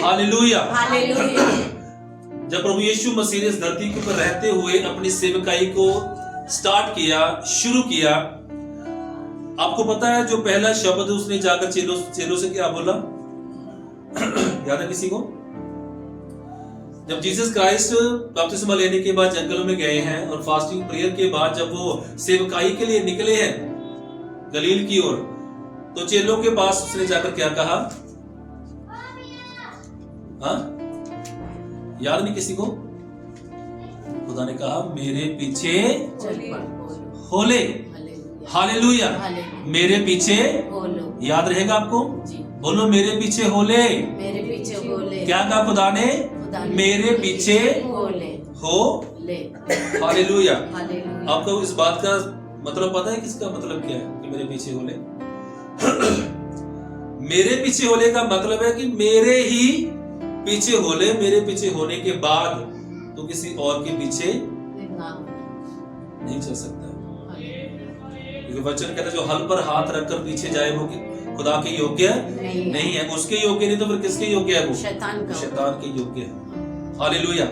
Hallelujah. Hallelujah. जब प्रभु यीशु मसीह ने इस धरती के ऊपर रहते हुए अपनी सेवकाई को स्टार्ट किया, शुरू किया, आपको पता है जो पहला शब्द उसने जाकर चेलों से क्या बोला? याद है किसी को? जब जीसस क्राइस्ट बपतिस्मा लेने के बाद जंगलों में गए हैं और फास्टिंग प्रेयर के बाद जब वो सेवकाई के लिए निकले हैं गलील की ओर, तो चेलों के पास उसने जाकर क्या कहा? हाँ, याद नहीं किसी को? खुदा ने कहा मेरे पीछे होले। हालेलुया। मेरे पीछे, याद रहेगा आपको? बोलो मेरे पीछे होले। मेरे पीछे होले। क्या कहा खुदा ने? मेरे पीछे हो ले। हालेलुया। आपको इस बात का मतलब पता है? किसका मतलब क्या है कि मेरे पीछे होले? मेरे पीछे होले का मतलब है कि मेरे ही पीछे होले। मेरे पीछे होने के बाद तो किसी और के पीछे नहीं चल सकता, क्योंकि वचन कहता है जो हल पर हाथ रखकर पीछे जाए वो खुदा के योग्य नहीं है। उसके योग्य नहीं तो फिर किसके योग्य है? वो शैतान के योग्य है। हालेलुया।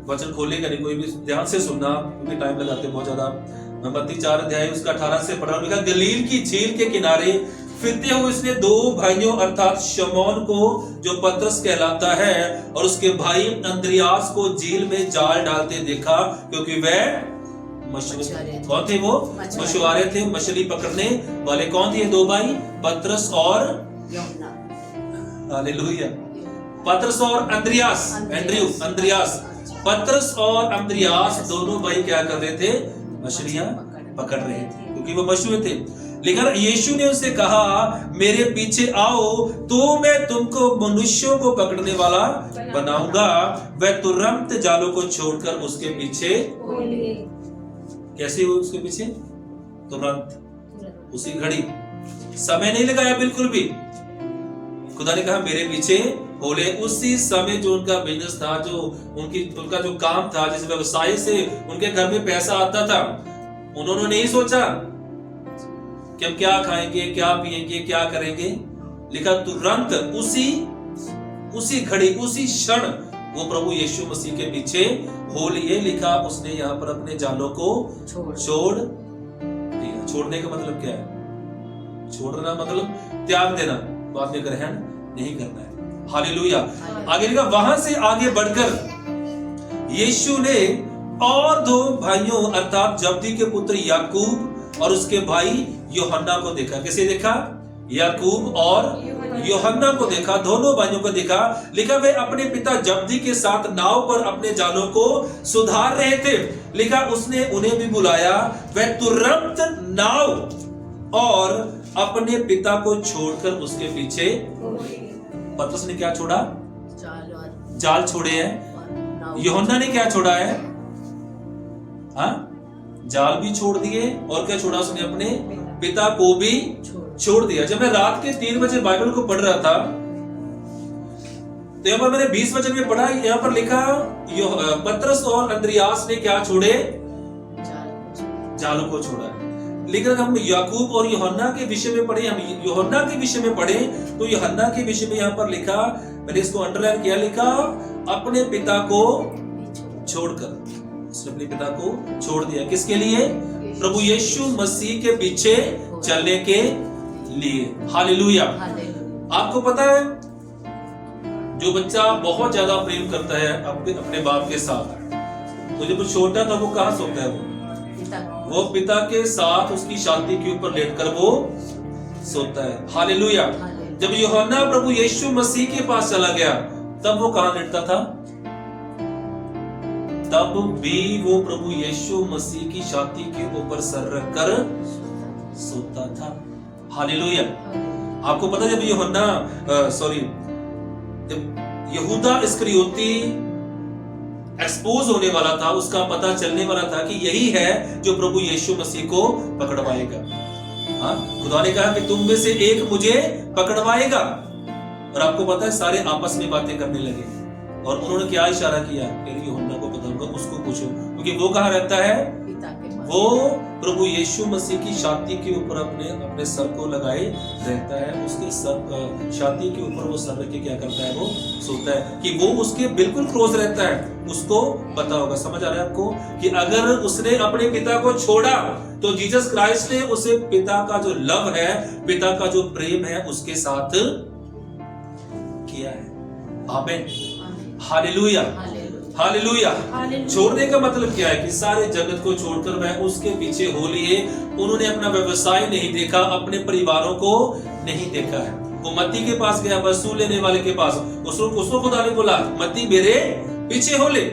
वचन खोलेगा नहीं कोई भी, ध्यान से सुनना क्योंकि टाइम लगाते बहुत ज्यादा। मत्ती 4 अध्याय उसका 18 से 15 लिखा, गलील की झील के किनारे फिरते हुए उसने दो भाइयों अर्थात शमौन को जो पतरस कहलाता है और उसके भाई अंद्रियास को झील में जाल डालते देखा, क्योंकि वह कौन थे? वो मछुआरे थे, मछली पकड़ने वाले। कौन थे दो भाई? पतरस और हालेलुया, पतरस और अंद्रियास। अंद्रियास, पतरस और अंद्रियास दोनों भाई क्या कर रहे थे? मछलियां पकड़ रहे थे, क्योंकि वो मछुए थे। लेकिन यीशु ने उससे कहा मेरे पीछे आओ तो मैं तुमको मनुष्यों को पकड़ने वाला बनाऊंगा। वह तुरंत जालों को छोड़कर उसके पीछे, कैसे हो उसके पीछे? तुरंत, उसी घड़ी, समय नहीं लगाया बिल्कुल भी। खुदा ने कहा मेरे पीछे बोले। उसी समय जो उनका बिजनेस था, जो उनका जो काम था, जिस व्यवसाय से उनके घर में पैसा आता था, उन्होंने नहीं सोचा कि हम क्या खाएंगे, क्या पिएंगे, क्या करेंगे। लिखा तुरंत, उसी घड़ी, उसी क्षण वो प्रभु यीशु मसीह के पीछे हो लिए। लिखा उसने यहाँ पर अपने जालों को छोड़ दिया। छोड़ने का मतलब क्या है? छोड़ना मतलब त्याग देना, बाद में ग्रहण नहीं करना है। हालेलुया। आगे लिखा वहां से आगे बढ़कर यीशु ने और दो भाइयों अर्थात जब्दी के पुत्र याकूब और उसके भाई यूहन्ना को देखा। किसे देखा? याकूब और यूहन्ना को देखा, दोनों भाइयों को देखा। लिखा वे अपने पिता जब्दी के साथ नाव पर अपने जालों को सुधार रहे थे। लिखा उसने उन्हें भी बुलाया। वह तुरंत नाव और अपने पिता को छोड़कर उसके पीछे। पतरस ने क्या छोड़ा? जाल छोड़े हैं। यूहन्ना ने क्या छोड़ा है? हाँ, जाल भी छोड़ दिए और क्या छोड़ा उसने? अपने पिता को भी छोड़ दिया। जब मैं रात के 3 बजे बाइबल को पढ़ रहा था तो यहाँ पर मैंने 20 वचन में पढ़ा, यहाँ पर लिखा पतरस और अंद्रियास ने क्या छोड़े? जालों को छोड़ा। लेकिन हम याकूब और यूहन्ना के विषय में पढ़े, हम यूहन्ना के विषय में पढ़े तो यूहन्ना के विषय में यहाँ पर लिखा, मैंने इसको अंडरलाइन किया, लिखा अपने पिता को छोड़कर। उसने अपने पिता को छोड़ दिया। किसके लिए? प्रभु यीशु मसीह के पीछे चलने के लिए। हालेलुया। आपको पता है जो बच्चा बहुत ज्यादा प्रेम करता है अपने बाप के साथ, तो जब वो छोटा था वो कहाँ सोता है? वो पिता के साथ उसकी छाती के ऊपर लेटकर वो सोता है। हालेलुया। जब यूहन्ना प्रभु यीशु मसीह के पास चला गया तब वो कहाँ लेटता था? तब भी वो प्रभु यीशु मसीह की छाती के ऊपर सर रखकर सोता था। हालेलुया। आपको पता जब जब यहूदा इस्करियोती एक्सपोज होने वाला था, उसका पता चलने वाला था कि यही है जो प्रभु यीशु मसीह को पकड़वाएगा। हाँ, खुदा ने कहा कि तुम में से एक मुझे पकड़वाएगा। और आपको पता है सारे आपस में बातें करने लगे। और उन्होंने क्या इशारा किया, यूहन्ना को बताऊंगा, उसको पूछो, क्योंकि वो कहाँ रहता है, पिता के पास। वो प्रभु यीशु मसीह की छाती के ऊपर अपने सर को लगाए रहता है। उसके सर छाती के ऊपर वो सर रख के क्या करता है, वो सोता है, कि वो उसके बिल्कुल क्लोज रहता है। उसको पता होगा, समझ आ रहा है आपको, कि अगर उसने अपने पिता को छोड़ा तो जीसस क्राइस्ट ने उसे पिता का जो लव है, पिता का जो प्रेम है, उसके साथ किया है। आमीन, हालेलुया, हालेलुया। छोड़ने का मतलब क्या है, कि सारे जगत को छोड़कर वह उसके पीछे हो लिए। उन्होंने अपना व्यवसाय नहीं देखा, अपने परिवारों को नहीं देखा है। वो मत्ती के पास गया, वसूल लेने वाले के पास, उसको खुदा ने बोला, मत्ती मेरे पीछे हो ले।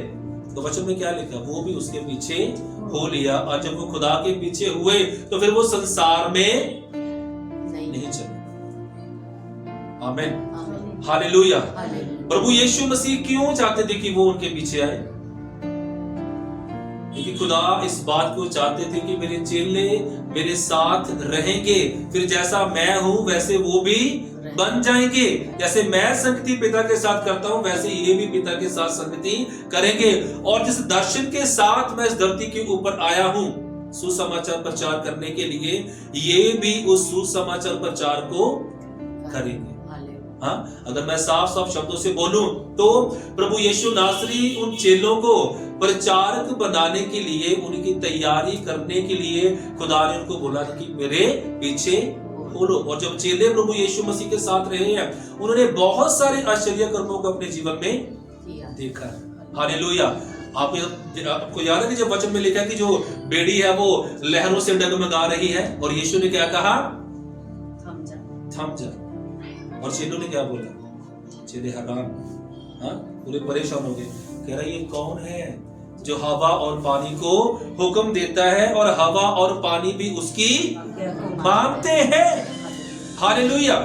तो वचन में क्या लिखा, वो भी उसके पीछे हो लिया। और जब वो खुदा के पीछे हुए तो फिर वो संसार में नहीं चले। आमीन, हालेलुया। प्रभु यीशु मसीह क्यों चाहते थे कि वो उनके पीछे आए? क्योंकि खुदा इस बात को चाहते थे कि मेरे चेले मेरे साथ रहेंगे, फिर जैसा मैं हूं वैसे वो भी बन जाएंगे। जैसे मैं संगति पिता के साथ करता हूं, वैसे ये भी पिता के साथ संगति करेंगे। और जिस दर्शन के साथ मैं इस धरती के ऊपर आया हूं सुसमाचार प्रचार करने के लिए, ये भी उस सुसमाचार प्रचार को करेंगे। हाँ, अगर मैं साफ साफ शब्दों से बोलूं तो प्रभु यीशु नासरी उन चेलों को प्रचारक बनाने के लिए, उनकी तैयारी करने के लिए खुदा ने उनको बोला था कि मेरे पीछे बोलो। और जब चेले प्रभु यीशु मसीह के साथ रहे हैं, उन्होंने बहुत सारे आश्चर्य कर्मों को अपने जीवन में देखा। हालेलुया। आपको याद है कि जब वचन में लिखा है कि जो बेड़ी है वो लहरों से डगमगा रही है, और यीशु ने क्या कहा, थम जा। और चेलों ने क्या बोला, चेले हैरान, हाँ, पूरे परेशान हो गए। कह रहा ये कौन है जो हवा और पानी को हुक्म देता है, और हवा और पानी भी उसकी मानते हैं। हालेलुया।